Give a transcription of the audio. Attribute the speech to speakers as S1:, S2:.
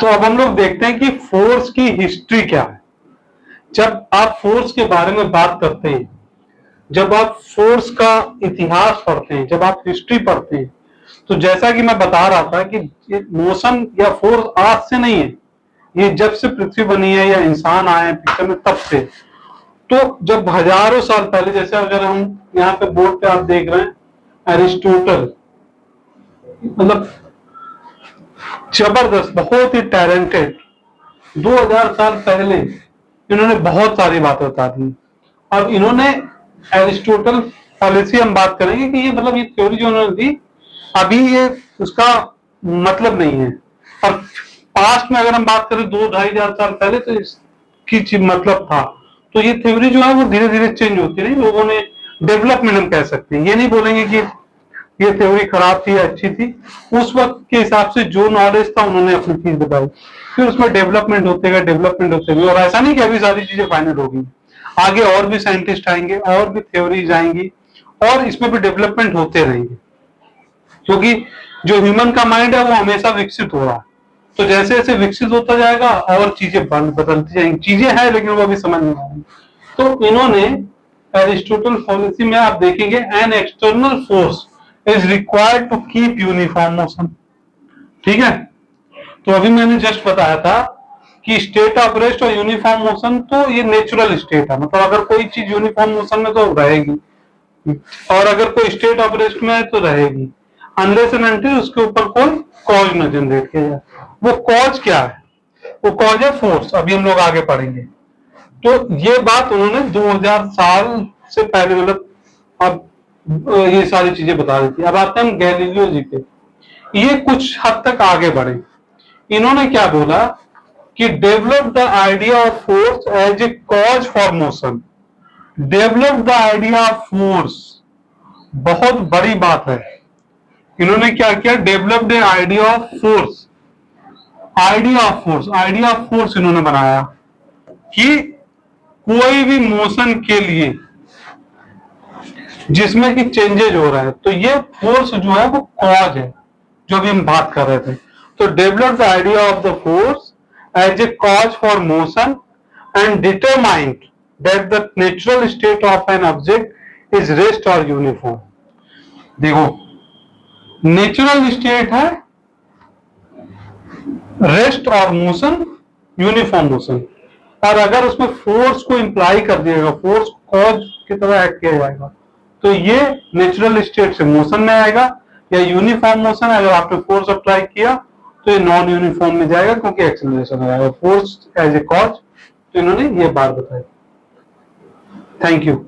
S1: तो अब हम लोग देखते हैं कि फोर्स की हिस्ट्री क्या है। जब आप फोर्स के बारे में बात करते हैं, जब आप फोर्स का इतिहास पढ़ते हैं, जब आप हिस्ट्री पढ़ते हैं, तो जैसा कि मैं बता रहा था कि मोशन या फोर्स आज से नहीं है, ये जब से पृथ्वी बनी है या इंसान आए हैं पिक्चर में तब से। तो जब हजारों साल पहले, जैसे अगर हम यहाँ पे बोर्ड पे आप देख रहे हैं एरिस्टोटल, मतलब जबरदस्त, बहुत ही टैलेंटेड, 2000 साल पहले इन्होंने बहुत सारी बातें बता दी। अब इन्होंने एरिस्टोटल पॉलिसी हम बात करेंगे कि ये मतलब ये थ्योरी जो उन्होंने दी, अभी ये उसका मतलब नहीं है। और पास्ट में अगर हम बात करें 2-2.5 साल पहले, तो इसकी मतलब था। तो ये थ्योरी जो है वो धीरे धीरे चेंज होती रही, लोगों ने डेवलपमेंट हम कह सकते हैं, ये नहीं बोलेंगे कि ये थ्योरी खराब थी या अच्छी थी। उस वक्त के हिसाब से जो नॉलेज था उन्होंने अपनी चीज बताई, फिर उसमें डेवलपमेंट होते गए, डेवलपमेंट होते गए। और ऐसा नहीं कि अभी सारी चीजें फाइनल होगी, आगे और भी साइंटिस्ट आएंगे, और भी थ्योरीज आएंगी, और इसमें भी डेवलपमेंट होते रहेंगे, क्योंकि जो ह्यूमन का माइंड है वो हमेशा विकसित हो रहा है। तो जैसे जैसे विकसित होता जाएगा और चीजें बदलती जाएंगी। चीजें हैं लेकिन वो अभी समझ नहीं आ रही। तो इन्होंने एरिस्टोटल पॉलिसी में आप देखेंगे, an external force is required to keep uniform motion. ठीक है, तो अभी मैंने जस्ट बताया था कि स्टेट ऑफ रेस्ट और यूनिफॉर्म मोशन, तो ये नेचुरल स्टेट है, मतलब अगर कोई चीज यूनिफॉर्म मोशन में तो रहेगी, और अगर कोई स्टेट ऑफ रेस्ट में है तो रहेगी, अनलेस एंड अनटिल उसके ऊपर कोई कॉज न जनरेट किया जाए। वो कॉज क्या है? वो कॉज है फोर्स। अभी हम लोग आगे पढ़ेंगे। तो ये बात उन्होंने 2000 साल से पहले, मतलब अब ये सारी चीजें बता दी थी। अब आते हैं हम गैलीलियो जी पे। ये कुछ हद तक आगे बढ़े। इन्होंने क्या बोला कि develop the idea of force as a cause for motion. Develop the idea of force, बहुत बड़ी बात है। इन्होंने क्या किया? Develop the idea of force. Idea of force, idea of force इन्होंने बनाया कि कोई भी मोशन के लिए जिसमें कि चेंजेज हो रहा है, तो ये फोर्स जो है वो कॉज है, जो भी हम बात कर रहे थे। तो develop the idea of the force as a cause for motion and determined that the natural state of an object is rest और यूनिफॉर्म। देखो, नेचुरल स्टेट है रेस्ट और मोशन, यूनिफॉर्म मोशन। और अगर उसमें फोर्स को इंप्लाई कर दिया जाएगा, फोर्स कॉज की तरह एक्ट किया जाएगा, तो ये नेचुरल स्टेट से मोशन में आएगा, या यूनिफॉर्म मोशन अगर आपने फोर्स अप्लाई किया तो ये नॉन यूनिफॉर्म में जाएगा, क्योंकि एक्सेलरेशन आएगा। फोर्स एज ए कॉज, तो इन्होंने ये बात बताई। Thank you.